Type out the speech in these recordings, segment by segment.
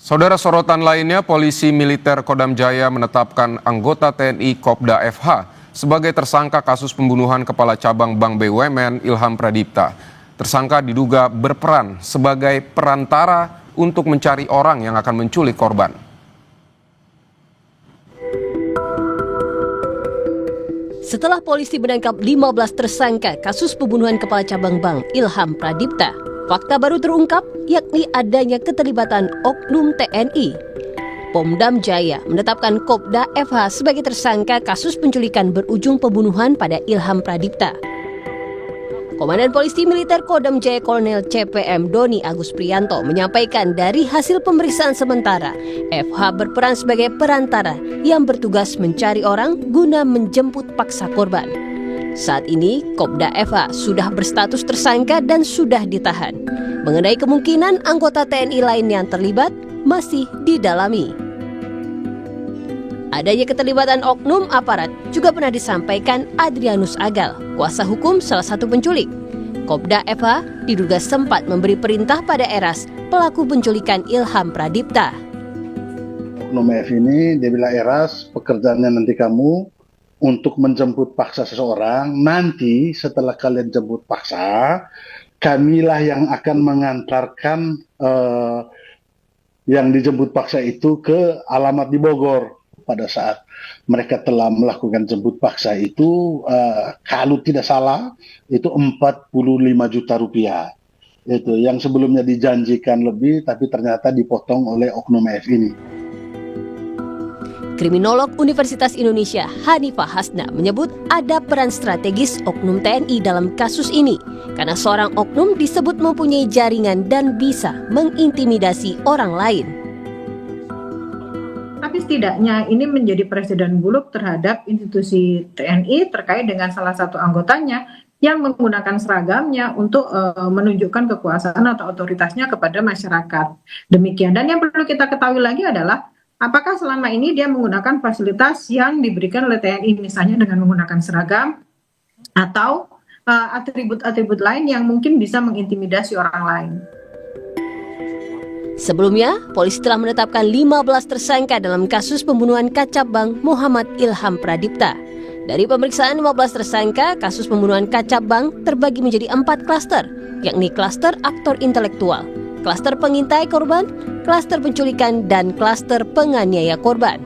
Saudara, sorotan lainnya, polisi militer Kodam Jaya menetapkan anggota TNI Kopda FH sebagai tersangka kasus pembunuhan Kepala Cabang Bank BUMN Ilham Pradipta. Tersangka diduga berperan sebagai perantara untuk mencari orang yang akan menculik korban. Setelah polisi menangkap 15 tersangka kasus pembunuhan Kepala Cabang Bank Ilham Pradipta, fakta baru terungkap, yakni adanya keterlibatan oknum TNI. Pomdam Jaya menetapkan Kopda FH sebagai tersangka kasus penculikan berujung pembunuhan pada Ilham Pradipta. Komandan Polisi Militer Kodam Jaya Kolonel CPM Doni Agus Priyanto menyampaikan dari hasil pemeriksaan sementara, FH berperan sebagai perantara yang bertugas mencari orang guna menjemput paksa korban. Saat ini, Kopda FH sudah berstatus tersangka dan sudah ditahan. Mengenai kemungkinan anggota TNI lain yang terlibat, masih didalami. Adanya keterlibatan oknum aparat juga pernah disampaikan Adrianus Agal, kuasa hukum salah satu penculik. Kopda FH diduga sempat memberi perintah pada Eras, pelaku penculikan Ilham Pradipta. Oknum F ini, dia bilang, Eras, pekerjaannya nanti kamu untuk menjemput paksa seseorang. Nanti setelah kalian jemput paksa, kamilah yang akan mengantarkan yang dijemput paksa itu ke alamat di Bogor. Pada saat mereka telah melakukan jemput paksa itu, kalau tidak salah, itu 45 juta rupiah. Itu yang sebelumnya dijanjikan lebih, tapi ternyata dipotong oleh oknum F ini. Kriminolog Universitas Indonesia Hanifah Hasna menyebut ada peran strategis oknum TNI dalam kasus ini, karena seorang oknum disebut mempunyai jaringan dan bisa mengintimidasi orang lain. Tapi setidaknya ini menjadi presiden buruk terhadap institusi TNI terkait dengan salah satu anggotanya yang menggunakan seragamnya untuk menunjukkan kekuasaan atau otoritasnya kepada masyarakat. Demikian. Dan yang perlu kita ketahui lagi adalah apakah selama ini dia menggunakan fasilitas yang diberikan oleh TNI, misalnya dengan menggunakan seragam atau atribut-atribut lain yang mungkin bisa mengintimidasi orang lain. Sebelumnya, polisi telah menetapkan 15 tersangka dalam kasus pembunuhan Kacab Bank Muhammad Ilham Pradipta. Dari pemeriksaan 15 tersangka, kasus pembunuhan Kacab Bank terbagi menjadi 4 klaster, yakni klaster aktor intelektual, klaster pengintai korban, klaster penculikan, dan klaster penganiaya korban.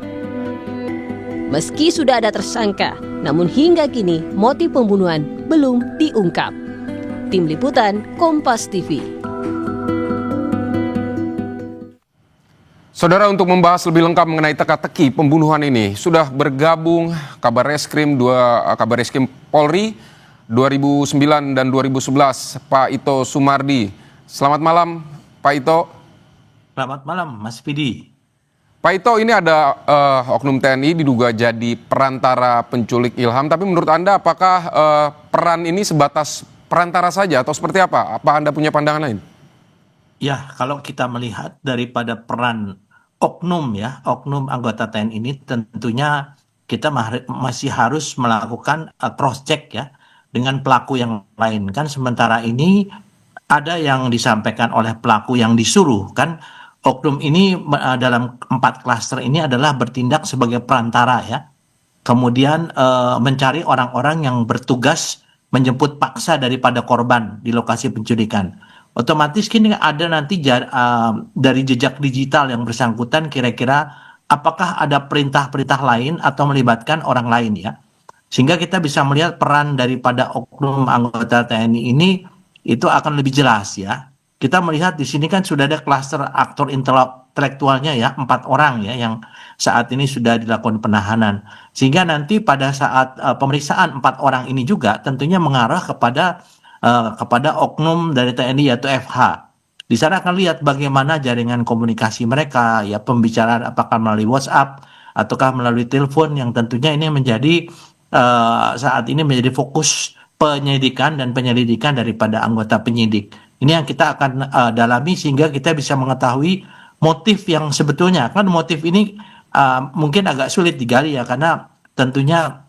Meski sudah ada tersangka, namun hingga kini motif pembunuhan belum diungkap. Tim Liputan Kompas TV. Saudara, untuk membahas lebih lengkap mengenai teka-teki pembunuhan ini, sudah bergabung Kabar Reskrim Polri 2009 dan 2011, Pak Ito Sumardi. Selamat malam, Pak Ito. Selamat malam, Mas Pidi. Pak Ito, ini ada oknum TNI diduga jadi perantara penculik Ilham, tapi menurut Anda apakah peran ini sebatas perantara saja atau seperti apa? Apa Anda punya pandangan lain? Ya, kalau kita melihat daripada peran oknum anggota TNI ini, tentunya kita masih harus melakukan cross check ya dengan pelaku yang lain kan. Sementara ini ada yang disampaikan oleh pelaku yang disuruh kan. Oknum ini dalam 4 klaster ini adalah bertindak sebagai perantara ya. Kemudian mencari orang-orang yang bertugas menjemput paksa daripada korban di lokasi penculikan. Otomatis kini ada nanti dari jejak digital yang bersangkutan, kira-kira apakah ada perintah-perintah lain atau melibatkan orang lain ya. Sehingga kita bisa melihat peran daripada oknum anggota TNI ini itu akan lebih jelas ya. Kita melihat di sini kan sudah ada klaster aktor intelektualnya ya, 4 orang ya yang saat ini sudah dilakukan penahanan. Sehingga nanti pada saat pemeriksaan 4 orang ini juga tentunya mengarah kepada oknum dari TNI yaitu FH. Di sana akan lihat bagaimana jaringan komunikasi mereka, ya pembicaraan apakah melalui WhatsApp ataukah melalui telepon, yang tentunya ini menjadi saat ini menjadi fokus penyelidikan dan penyelidikan daripada anggota penyidik. Ini yang kita akan dalami sehingga kita bisa mengetahui motif yang sebetulnya. Kan motif ini mungkin agak sulit digali ya, karena tentunya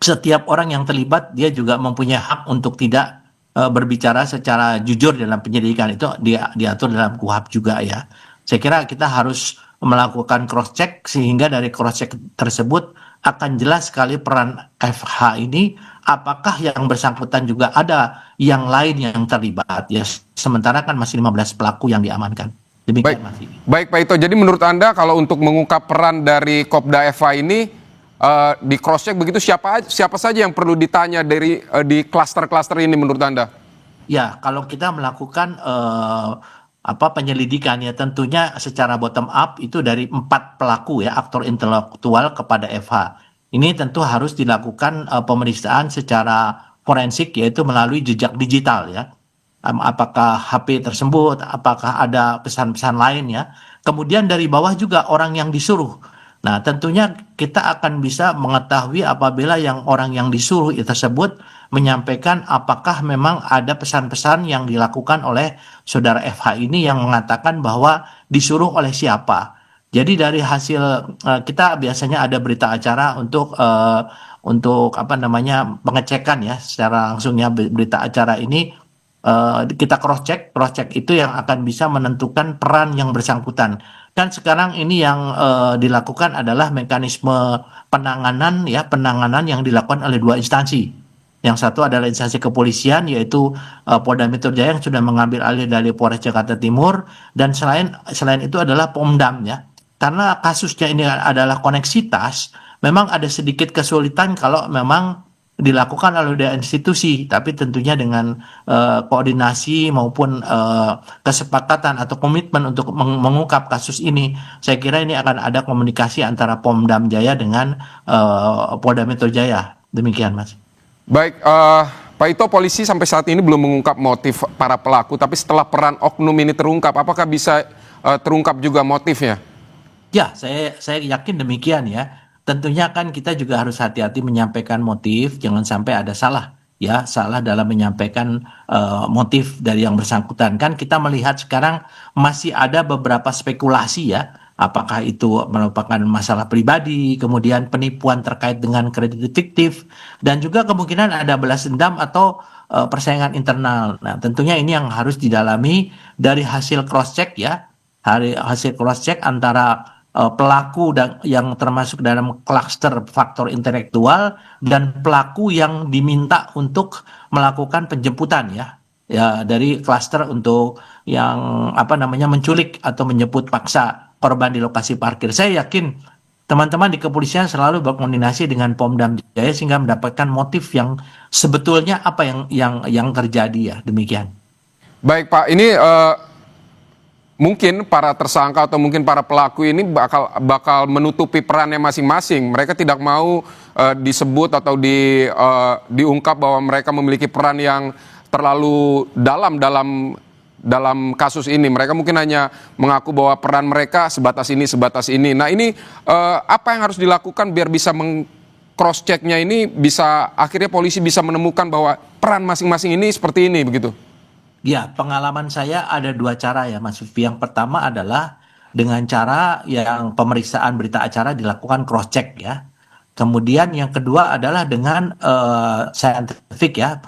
setiap orang yang terlibat dia juga mempunyai hak untuk tidak berbicara secara jujur dalam penyelidikan, itu diatur dalam KUHP juga ya. Saya kira kita harus melakukan cross check sehingga dari cross check tersebut akan jelas sekali peran FH ini, apakah yang bersangkutan juga ada yang lain yang terlibat ya, sementara kan masih 15 pelaku yang diamankan. Demikian Mas. Baik Pak Ito, jadi menurut Anda kalau untuk mengungkap peran dari Kopda FH ini di cross check begitu, siapa saja yang perlu ditanya di klaster-klaster ini menurut Anda? Ya, kalau kita melakukan penyelidikan ya tentunya secara bottom up itu dari 4 pelaku ya, aktor intelektual kepada FH. Ini tentu harus dilakukan pemeriksaan secara forensik, yaitu melalui jejak digital ya. Apakah HP tersebut, apakah ada pesan-pesan lain ya. Kemudian dari bawah juga orang yang disuruh. Nah, tentunya kita akan bisa mengetahui apabila orang yang disuruh tersebut menyampaikan apakah memang ada pesan-pesan yang dilakukan oleh saudara FH ini yang mengatakan bahwa disuruh oleh siapa. Jadi dari hasil kita biasanya ada berita acara untuk pengecekan ya secara langsung ya, berita acara ini kita cross check itu yang akan bisa menentukan peran yang bersangkutan. Dan sekarang ini yang dilakukan adalah mekanisme penanganan yang dilakukan oleh 2 instansi. Yang satu adalah instansi kepolisian, yaitu Polda Metro Jaya yang sudah mengambil alih dari Polres Jakarta Timur, dan selain itu adalah Pomdam ya. Karena kasusnya ini adalah koneksitas, memang ada sedikit kesulitan kalau memang dilakukan oleh institusi, tapi tentunya dengan koordinasi maupun kesepakatan atau komitmen untuk mengungkap kasus ini, saya kira ini akan ada komunikasi antara Pomdam Jaya dengan Polda Metro Jaya. Demikian, Mas. Baik, Pak Ito, polisi sampai saat ini belum mengungkap motif para pelaku, tapi setelah peran oknum ini terungkap, apakah bisa terungkap juga motifnya? Ya, saya yakin demikian ya. Tentunya kan kita juga harus hati-hati menyampaikan motif, jangan sampai ada salah dalam menyampaikan motif dari yang bersangkutan. Kan kita melihat sekarang masih ada beberapa spekulasi ya, apakah itu merupakan masalah pribadi, kemudian penipuan terkait dengan kredit fiktif, dan juga kemungkinan ada balas dendam atau persaingan internal. Nah, tentunya ini yang harus didalami dari hasil cross check ya, hasil cross check antara pelaku yang termasuk dalam klaster faktor intelektual dan pelaku yang diminta untuk melakukan penjemputan ya dari klaster untuk yang menculik atau menjemput paksa korban di lokasi parkir. Saya yakin teman-teman di kepolisian selalu berkoordinasi dengan Pomdam Jaya sehingga mendapatkan motif yang sebetulnya apa yang terjadi ya, demikian. Baik Pak, ini mungkin para tersangka atau mungkin para pelaku ini bakal menutupi perannya masing-masing. Mereka tidak mau disebut atau diungkap bahwa mereka memiliki peran yang terlalu dalam kasus ini. Mereka mungkin hanya mengaku bahwa peran mereka sebatas ini. Nah, ini apa yang harus dilakukan biar bisa cross check-nya ini bisa akhirnya polisi bisa menemukan bahwa peran masing-masing ini seperti ini begitu? Ya, pengalaman saya ada 2 cara ya Mas Sufi. Yang pertama adalah dengan cara yang pemeriksaan berita acara dilakukan cross check ya. Kemudian yang kedua adalah dengan scientific ya,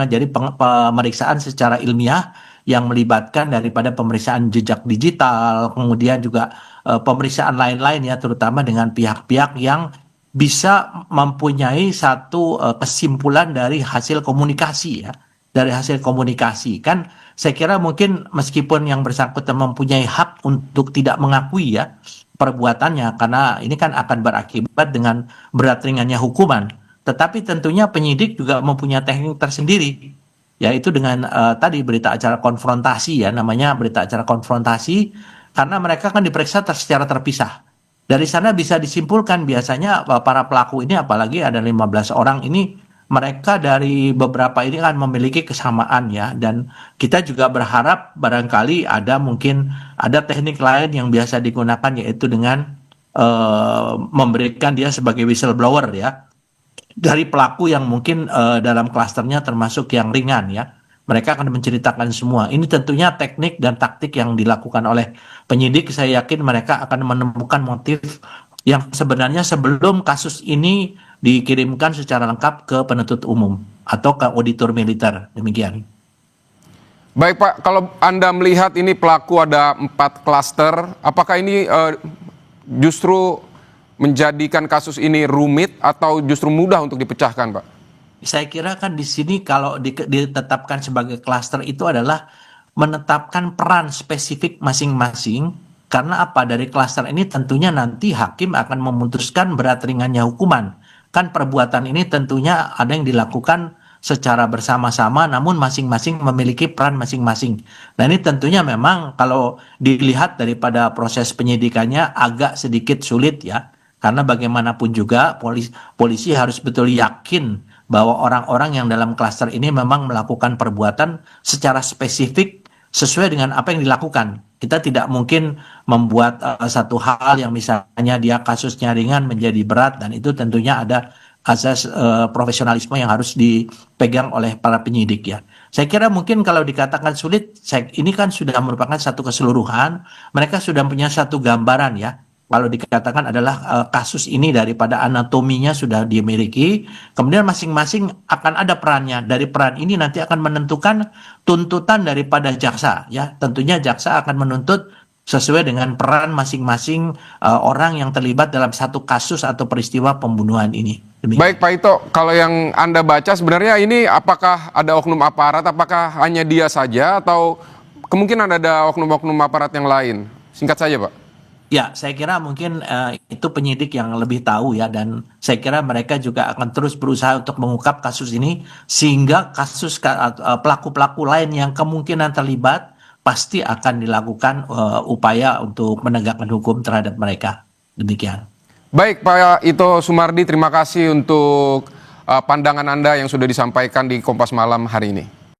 jadi pemeriksaan secara ilmiah yang melibatkan daripada pemeriksaan jejak digital, kemudian juga pemeriksaan lain-lain ya, terutama dengan pihak-pihak yang bisa mempunyai satu kesimpulan dari hasil komunikasi ya. Dari hasil komunikasi kan saya kira mungkin meskipun yang bersangkutan mempunyai hak untuk tidak mengakui ya perbuatannya, karena ini kan akan berakibat dengan berat ringannya hukuman, tetapi tentunya penyidik juga mempunyai teknik tersendiri, yaitu dengan tadi berita acara konfrontasi ya, namanya berita acara konfrontasi, karena mereka kan diperiksa secara terpisah. Dari sana bisa disimpulkan biasanya para pelaku ini, apalagi ada 15 orang ini, mereka dari beberapa ini kan memiliki kesamaan ya, dan kita juga berharap barangkali mungkin ada teknik lain yang biasa digunakan, yaitu dengan memberikan dia sebagai whistleblower ya dari pelaku yang mungkin dalam klasternya termasuk yang ringan ya. Mereka akan menceritakan semua. Ini tentunya teknik dan taktik yang dilakukan oleh penyidik. Saya yakin mereka akan menemukan motif yang sebenarnya sebelum kasus ini dikirimkan secara lengkap ke penuntut umum atau ke auditor militer. Demikian. Baik Pak, kalau Anda melihat ini pelaku ada 4 klaster, apakah ini justru menjadikan kasus ini rumit atau justru mudah untuk dipecahkan, Pak? Saya kira kan di sini kalau ditetapkan sebagai klaster itu adalah menetapkan peran spesifik masing-masing. Karena apa? Dari klaster ini tentunya nanti hakim akan memutuskan berat ringannya hukuman. Kan perbuatan ini tentunya ada yang dilakukan secara bersama-sama namun masing-masing memiliki peran masing-masing. Nah ini tentunya memang kalau dilihat daripada proses penyidikannya agak sedikit sulit ya. Karena bagaimanapun juga polisi harus betul yakin bahwa orang-orang yang dalam klaster ini memang melakukan perbuatan secara spesifik sesuai dengan apa yang dilakukan. Kita tidak mungkin membuat satu hal yang misalnya dia kasusnya ringan menjadi berat, dan itu tentunya ada asas profesionalisme yang harus dipegang oleh para penyidik ya. Saya kira mungkin kalau dikatakan sulit, ini kan sudah merupakan satu keseluruhan, mereka sudah punya satu gambaran ya. Kalau dikatakan adalah kasus ini daripada anatominya sudah dimiliki, kemudian masing-masing akan ada perannya. Dari peran ini nanti akan menentukan tuntutan daripada jaksa. Ya, tentunya jaksa akan menuntut sesuai dengan peran masing-masing orang yang terlibat dalam satu kasus atau peristiwa pembunuhan ini. Demikian. Baik Pak Ito, kalau yang Anda baca sebenarnya ini apakah ada oknum aparat, apakah hanya dia saja atau kemungkinan ada oknum-oknum aparat yang lain? Singkat saja Pak. Ya, saya kira mungkin itu penyidik yang lebih tahu ya, dan saya kira mereka juga akan terus berusaha untuk mengungkap kasus ini sehingga kasus pelaku-pelaku lain yang kemungkinan terlibat pasti akan dilakukan upaya untuk menegakkan hukum terhadap mereka. Demikian. Baik Pak Ito Sumardi, terima kasih untuk pandangan Anda yang sudah disampaikan di Kompas Malam hari ini.